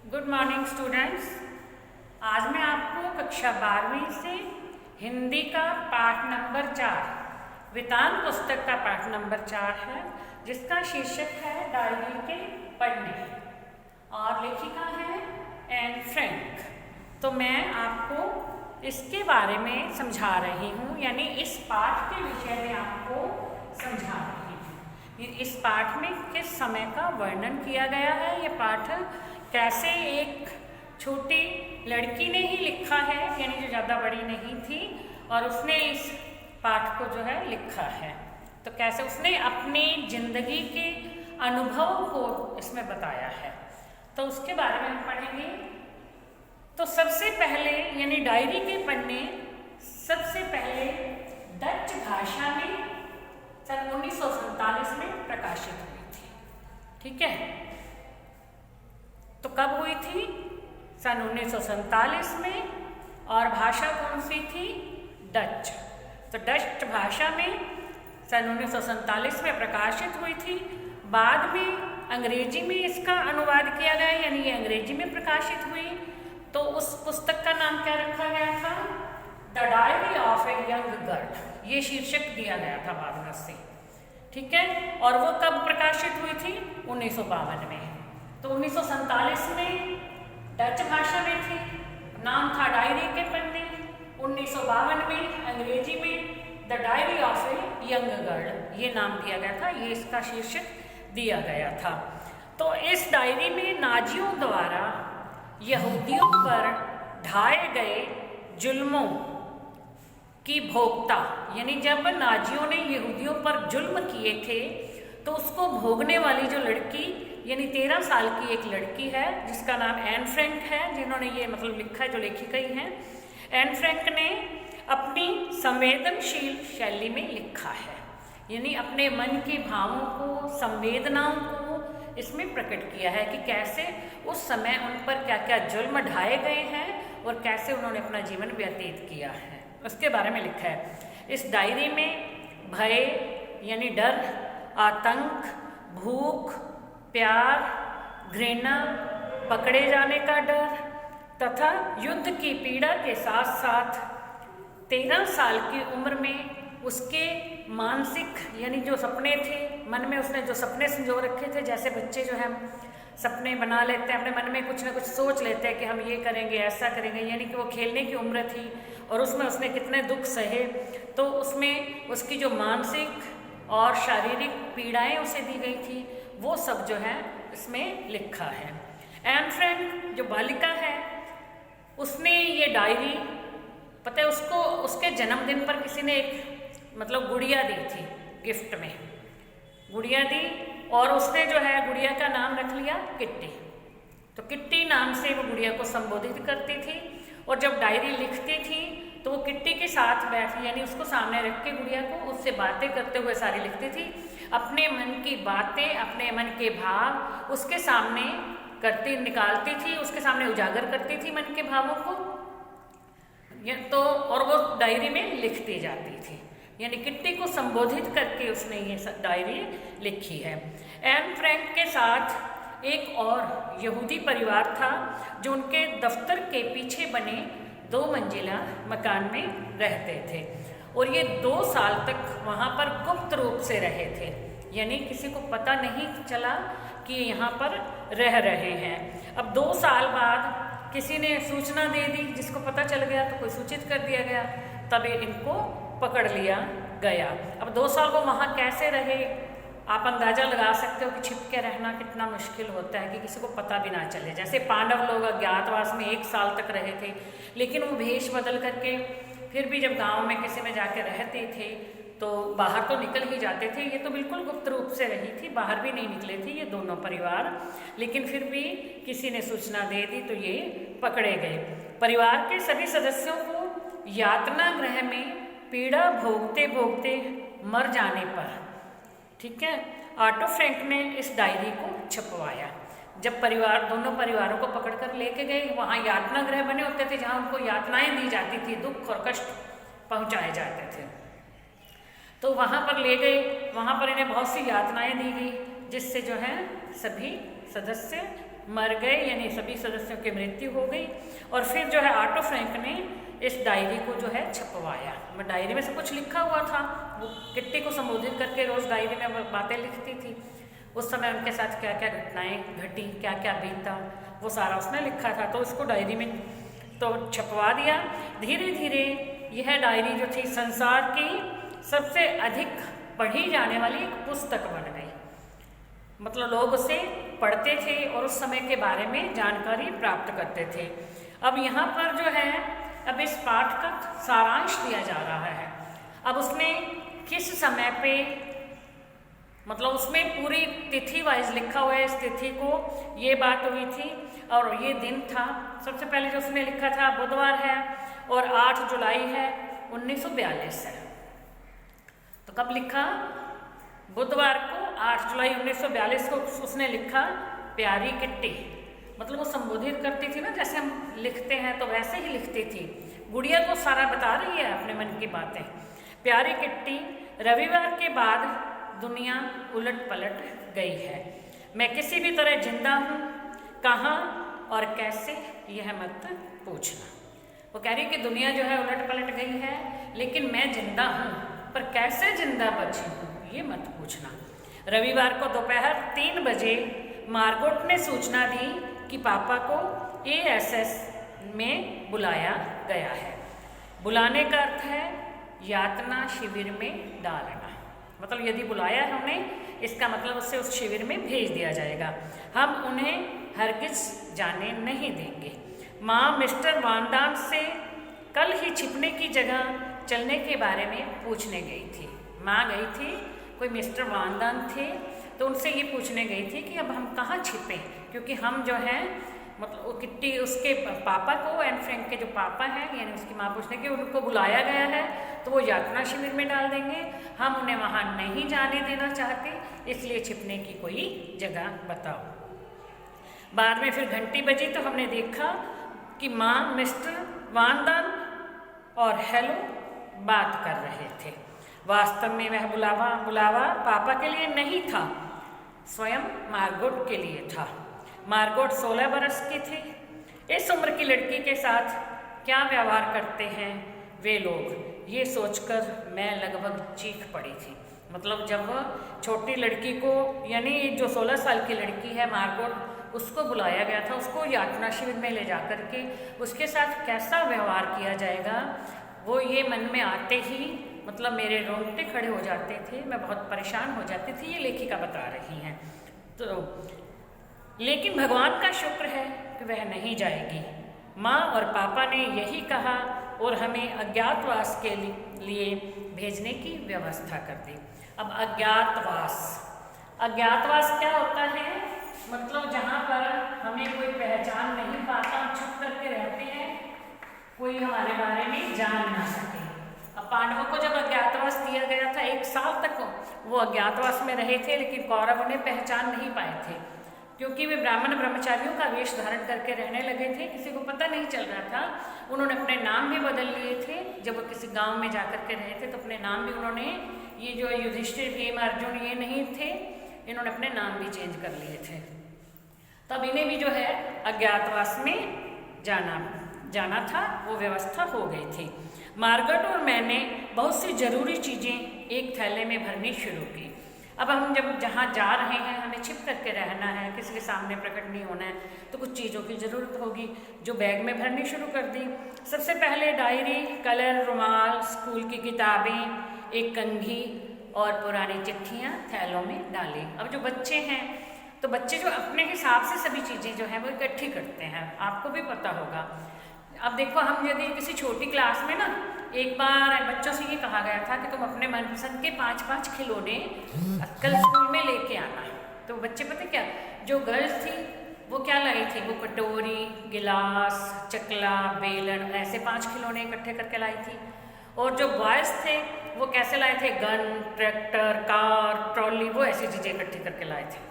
Good morning students. आज मैं आपको कक्षा 12वीं से हिंदी का पाठ नंबर 4 वितान पुस्तक का पाठ नंबर 4 है, जिसका शीर्षक है डायरी के पन्ने और लेखिका है एन फ्रैंक। तो मैं आपको इसके बारे में समझा रही हूँ, यानी इस पाठ के विषय में आपको समझा रही हूँ। इस पाठ में किस समय का वर्णन किया गया है, ये पाठ कैसे एक छोटी लड़की ने ही लिखा है, यानी जो ज़्यादा बड़ी नहीं थी, और उसने इस पाठ को जो है लिखा है। तो कैसे उसने अपनी जिंदगी के अनुभव को इसमें बताया है, तो उसके बारे में हम पढ़ेंगे। तो सबसे पहले यानी डायरी के पन्ने सबसे पहले डच भाषा में सन 1947 में प्रकाशित हुई थी। ठीक है, तो कब हुई थी? सन 1947 में। और भाषा कौन सी थी? डच। तो डच भाषा में सन 1947 में प्रकाशित हुई थी। बाद में अंग्रेजी में इसका अनुवाद किया गया, यानी ये अंग्रेजी में प्रकाशित हुई। तो उस पुस्तक का नाम क्या रखा गया था? The diary of a young girl, ये शीर्षक दिया गया था बाद में से। ठीक है, और वो कब प्रकाशित हुई थी? 1952 में। तो 1947 में डच भाषा में थी, नाम था डायरी के पन्ने। 1952 में अंग्रेजी में the diary of a young girl ये नाम दिया गया था, ये इसका शीर्षक दिया गया था। तो इस डायरी में नाजियों द्वारा यहूदियों पर ढाए गए जुल्मों की भोगता, यानी जब नाजियों ने यहूदियों पर जुल्म किए थे तो उसको भोगने वाली जो लड़की, यानी 13 साल की एक लड़की है जिसका नाम एन फ्रैंक है, जिन्होंने ये लिखा है, जो लेखिका ही हैं। एन फ्रैंक ने अपनी संवेदनशील शैली में लिखा है, यानी अपने मन के भावों को, संवेदनाओं को इसमें प्रकट किया है कि कैसे उस समय उन पर क्या क्या जुल्म ढाए गए हैं और कैसे उन्होंने अपना जीवन व्यतीत किया है, उसके बारे में लिखा है। इस डायरी में भय यानी डर, आतंक, भूख, प्यार, घृणा, पकड़े जाने का डर तथा युद्ध की पीड़ा के साथ साथ 13 साल की उम्र में उसके मानसिक यानी जो सपने थे, मन में उसने जो सपने संजो रखे थे, जैसे बच्चे जो है सपने बना लेते हैं, अपने मन में कुछ ना कुछ सोच लेते हैं कि हम ये करेंगे, ऐसा करेंगे, यानी कि वो खेलने की उम्र थी और उसमें उसने कितने दुख सहे। तो उसमें उसकी जो मानसिक और शारीरिक पीड़ाएं उसे दी गई थी, वो सब जो है इसमें लिखा है। एन फ्रैंक जो बालिका है, उसने ये डायरी, पता है उसको उसके जन्मदिन पर किसी ने एक गुड़िया दी थी, गिफ्ट में गुड़िया दी, और उसने जो है गुड़िया का नाम रख लिया किट्टी। तो किट्टी नाम से वो गुड़िया को संबोधित करती थी, और जब डायरी लिखती थी तो वो किट्टी के साथ बैठी, यानी उसको सामने रख के गुड़िया को उससे बातें करते हुए सारी लिखती थी, अपने मन की बातें, अपने मन के भाव उसके सामने करती, निकालती थी, उसके सामने उजागर करती थी मन के भावों को। तो और वो डायरी में लिखती जाती थी, यानी किट्टी को संबोधित करके उसने ये डायरी लिखी है। एन फ्रैंक के साथ एक और यहूदी परिवार था जो उनके दफ्तर के पीछे बने 2 मंजिला मकान में रहते थे, और ये 2 साल तक वहाँ पर गुप्त रूप से रहे थे, यानी किसी को पता नहीं चला कि यहाँ पर रह रहे हैं। अब 2 साल बाद किसी ने सूचना दे दी, जिसको पता चल गया तो कोई सूचित कर दिया गया, तब इनको पकड़ लिया गया। अब 2 साल वो वहाँ कैसे रहे, आप अंदाजा लगा सकते हो कि छिप के रहना कितना मुश्किल होता है कि किसी को पता भी ना चले। जैसे पांडव लोग अज्ञातवास में 1 साल तक रहे थे, लेकिन वो भेष बदल करके फिर भी जब गांव में किसी में जाके रहते थे तो बाहर तो निकल ही जाते थे। ये तो बिल्कुल गुप्त रूप से रही थी, बाहर भी नहीं निकले थे ये दोनों परिवार, लेकिन फिर भी किसी ने सूचना दे दी तो ये पकड़े गए। परिवार के सभी सदस्यों को यातना गृह में पीड़ा भोगते भोगते मर जाने पर, ठीक है, ऑटो फ्रैंक ने इस डायरी को छपवाया। जब दोनों परिवारों को पकड़कर लेके गए, वहाँ यातना गृह बने होते थे जहाँ उनको यातनाएं दी जाती थी, दुख और कष्ट पहुँचाए जाते थे। तो वहाँ पर ले गए, वहाँ पर इन्हें बहुत सी यातनाएं दी गई, जिससे जो है सभी सदस्य मर गए, यानी सभी सदस्यों की मृत्यु हो गई। और फिर जो है ऑटो फ्रैंक ने इस डायरी को जो है छपवाया। डायरी में सब कुछ लिखा हुआ था, वो किट्टी को संबोधित करके रोज़ डायरी में बातें लिखती थी। उस समय उनके साथ क्या क्या घटनाएं घटी, क्या क्या बीता, वो सारा उसने लिखा था। तो उसको डायरी में तो छपवा दिया। धीरे धीरे यह डायरी जो थी संसार की सबसे अधिक पढ़ी जाने वाली एक पुस्तक बन गई। मतलब लोग उसे पढ़ते थे और उस समय के बारे में जानकारी प्राप्त करते थे। अब यहाँ पर जो है अब इस पाठ का सारांश दिया जा रहा है। अब उसमें किस समय पे, मतलब उसमें पूरी तिथि वाइज लिखा हुआ है, इस तिथि को ये बात हुई थी और ये दिन था। सबसे पहले जो उसने लिखा था बुधवार है और 8 जुलाई है 1942 है। तो कब लिखा? बुधवार को 8 जुलाई 1942 को उसने लिखा प्यारी किट्टी। मतलब वो संबोधित करती थी ना, जैसे हम लिखते हैं तो वैसे ही लिखती थी। गुड़िया को सारा बता रही है अपने मन की बातें। प्यारी किट्टी, रविवार के बाद दुनिया उलट पलट गई है। मैं किसी भी तरह जिंदा हूँ, कहाँ और कैसे यह मत पूछना। वो कह रही कि दुनिया जो है उलट पलट गई है, लेकिन मैं जिंदा हूँ, पर कैसे जिंदा बची हूँ ये मत पूछना। रविवार को दोपहर 3 बजे मार्गोट ने सूचना दी कि पापा को ASS में बुलाया गया है। बुलाने का अर्थ है यातना शिविर में डालना। मतलब यदि बुलाया है उन्हें, इसका मतलब उससे उस शिविर में भेज दिया जाएगा। हम उन्हें हरगिज जाने नहीं देंगे। माँ मिस्टर वानडान से कल ही छिपने की जगह चलने के बारे में पूछने गई थी। माँ गई थी, कोई मिस्टर वानडान थे, तो उनसे ये पूछने गई थी कि अब हम कहाँ छिपें, क्योंकि हम जो हैं, मतलब वो किट्टी उसके पापा को, एन फ्रैंक के जो पापा हैं, यानी उसकी माँ पूछने की उनको बुलाया गया है तो वो यातना शिविर में डाल देंगे, हम उन्हें वहाँ नहीं जाने देना चाहते, इसलिए छिपने की कोई जगह बताओ। बाद में फिर घंटी बजी तो हमने देखा कि माँ मिस्टर वानडान और हेलो बात कर रहे थे। वास्तव में वह बुलावा पापा के लिए नहीं था, स्वयं मार्गोट के लिए था। मार्गोट 16 बरस की थी। इस उम्र की लड़की के साथ क्या व्यवहार करते हैं वे लोग, ये सोचकर मैं लगभग चीख पड़ी थी। मतलब जब छोटी लड़की को, यानी जो 16 साल की लड़की है मार्गोट, उसको बुलाया गया था, उसको यातना शिविर में ले जा कर के उसके साथ कैसा व्यवहार किया जाएगा, वो ये मन में आते ही मतलब मेरे रोंगटे खड़े हो जाते थे, मैं बहुत परेशान हो जाती थी। ये लेखिका बता रही हैं। तो लेकिन भगवान का शुक्र है कि वह नहीं जाएगी। माँ और पापा ने यही कहा और हमें अज्ञातवास के लिए भेजने की व्यवस्था कर दी। अब अज्ञातवास क्या होता है? मतलब जहाँ पर हमें कोई पहचान नहीं पाता, छुप करके रहते हैं, कोई हमारे बारे में जान ना सके। अब पांडवों को जब अज्ञातवास दिया गया था, 1 साल तक वो अज्ञातवास में रहे थे, लेकिन कौरव उन्हें पहचान नहीं पाए थे, क्योंकि वे ब्राह्मण ब्रह्मचारियों का वेश धारण करके रहने लगे थे, किसी को पता नहीं चल रहा था। उन्होंने अपने नाम भी बदल लिए थे। जब वो किसी गांव में जाकर के रहे थे तो अपने नाम भी उन्होंने, ये जो युधिष्ठिर भीम अर्जुन ये नहीं थे, इन्होंने अपने नाम भी चेंज कर लिए थे। तब इन्हें भी जो है अज्ञातवास में जाना था, वो व्यवस्था हो गई थी। मार्गट और मैंने बहुत सी जरूरी चीज़ें एक थैले में भरनी शुरू की। अब हम जब जहाँ जा रहे हैं, हमें छिप करके रहना है, किसी के सामने प्रकट नहीं होना है, तो कुछ चीज़ों की ज़रूरत होगी, जो बैग में भरनी शुरू कर दी। सबसे पहले डायरी, कलर, रुमाल, स्कूल की किताबें, एक कंघी और पुरानी चिट्ठियाँ थैलों में डाली। अब जो बच्चे हैं, तो बच्चे जो अपने हिसाब से सभी चीज़ें जो हैं वो इकट्ठी करते हैं, आपको भी पता होगा। अब देखो, हम यदि किसी छोटी क्लास में ना, एक बार बच्चों से ये कहा गया था कि तुम अपने मनपसंद के 5-5 खिलौने कल स्कूल में लेके आना। तो बच्चे पता क्या, जो गर्ल्स थी वो क्या लाई थी, वो कटोरी, गिलास, चकला, बेलन, ऐसे 5 खिलौने इकट्ठे करके लाई थी। और जो बॉयज़ थे वो कैसे लाए थे, गन, ट्रैक्टर, कार, ट्रॉली, वो ऐसी चीज़ें इकट्ठी करके लाए थे।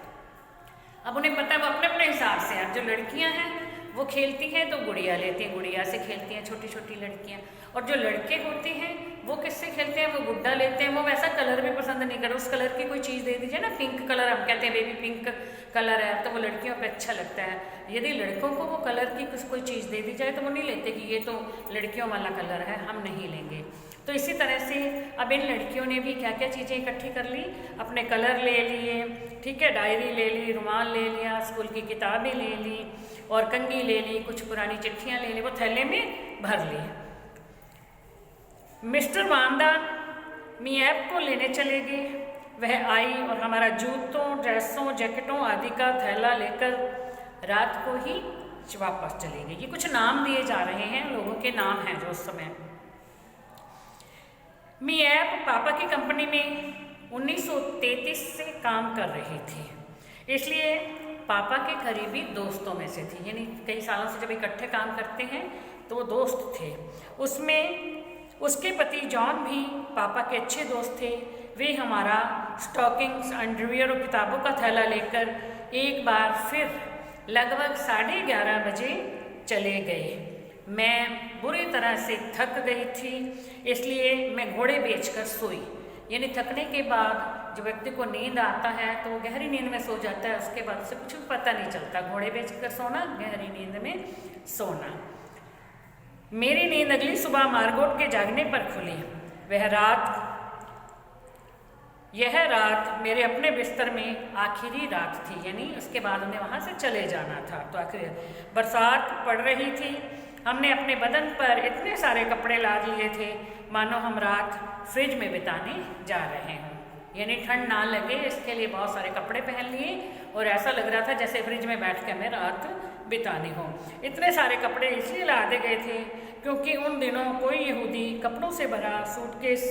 अब उन्हें पता है वो अपने अपने हिसाब से। अब जो लड़कियां हैं वो खेलती हैं तो गुड़िया लेती हैं, गुड़िया से खेलती हैं छोटी छोटी लड़कियां। और जो लड़के होते हैं वो किससे खेलते हैं, वो गुड्डा लेते हैं। वो वैसा कलर भी पसंद नहीं करते, उस कलर की कोई चीज़ दे दीजिए ना, पिंक कलर, हम कहते हैं बेबी पिंक, कलर है तो वो लड़कियों पे अच्छा लगता है। यदि लड़कों को वो कलर की कोई चीज़ दे दी जाए तो वो नहीं लेते कि ये तो लड़कियों वाला कलर है, हम नहीं लेंगे। तो इसी तरह से अब इन लड़कियों ने भी क्या क्या चीज़ें इकट्ठी कर ली, अपने कलर ले लिए, ठीक है, डायरी ले ली, रुमाल ले लिया, स्कूल की किताबें ले ली और कंघी ले ली, कुछ पुरानी चिट्ठियाँ ले ली, वो थैले में भर ली। मिस्टर वांदा मियाप को लेने चले गए। वह आई और हमारा जूतों, ड्रेसों, जैकेटों आदि का थैला लेकर रात को ही वापस चले गए। ये कुछ नाम दिए जा रहे हैं, लोगों के नाम हैं जो उस समय। मियाप पापा की कंपनी में 1933 से काम कर रही थी, इसलिए पापा के करीबी दोस्तों में से थी। यानी कई सालों से जब इकट्ठे काम करते हैं तो वो दोस्त थे। उसमें उसके पति जॉन भी पापा के अच्छे दोस्त थे। वे हमारा स्टॉकिंग्स, अंडरवियर और किताबों का थैला लेकर एक बार फिर लगभग 11:30 बजे चले गए। मैं बुरी तरह से थक गई थी, इसलिए मैं घोड़े बेचकर सोई। यानी थकने के बाद जो व्यक्ति को नींद आता है तो वो गहरी नींद में सो जाता है, उसके बाद उसे कुछ भी पता नहीं चलता। घोड़े बेचकर सोना, गहरी नींद में सोना। मेरी नींद अगली सुबह मार्गोट के जागने पर खुली। यह रात मेरे अपने बिस्तर में आखिरी रात थी, यानी उसके बाद उन्हें वहाँ से चले जाना था। तो आखिर बरसात पड़ रही थी। हमने अपने बदन पर इतने सारे कपड़े लाद लिए थे मानो हम रात फ्रिज में बिताने जा रहे हों। यानी ठंड ना लगे इसके लिए बहुत सारे कपड़े पहन लिए और ऐसा लग रहा था जैसे फ्रिज में बैठ के हमें रात बितानी हो। इतने सारे कपड़े इसलिए लादे गए थे क्योंकि उन दिनों कोई यहूदी कपड़ों से भरा सूटकेस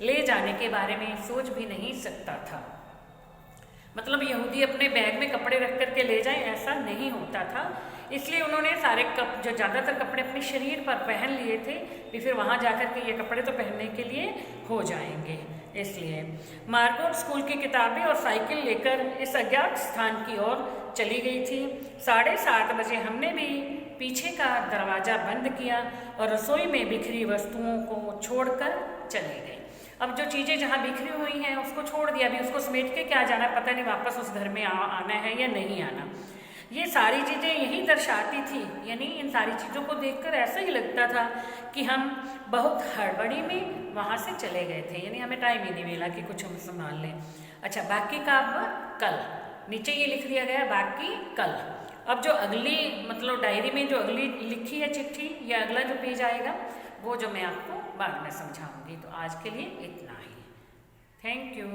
ले जाने के बारे में सोच भी नहीं सकता था। मतलब यहूदी अपने बैग में कपड़े रख करके ले जाएं, ऐसा नहीं होता था। इसलिए उन्होंने सारे जो ज़्यादातर कपड़े अपने शरीर पर पहन लिए थे कि फिर वहाँ जाकर के ये कपड़े तो पहनने के लिए हो जाएंगे। इसलिए मार्गोट स्कूल की किताबें और साइकिल लेकर इस अज्ञात स्थान की ओर चली गई थी। 7:30 बजे हमने भी पीछे का दरवाज़ा बंद किया और रसोई में बिखरी वस्तुओं को छोड़कर चले गए। अब जो चीज़ें जहाँ बिखरी हुई हैं उसको छोड़ दिया, अभी उसको समेट के क्या जाना, पता नहीं वापस उस घर में आना है या नहीं आना। ये सारी चीज़ें यही दर्शाती थी। यानी इन सारी चीज़ों को देखकर ऐसा ही लगता था कि हम बहुत हड़बड़ी में वहाँ से चले गए थे। यानी हमें टाइम ही नहीं मिला कि कुछ हम संभाल लें। अच्छा, बाकी का अब कल, नीचे ये लिख दिया गया बाकी कल। अब जो अगली मतलब डायरी में जो अगली लिखी है चिट्ठी या अगला जो पेज आएगा वो जो मैं आपको बाद में समझाऊंगी। तो आज के लिए इतना ही। Thank you.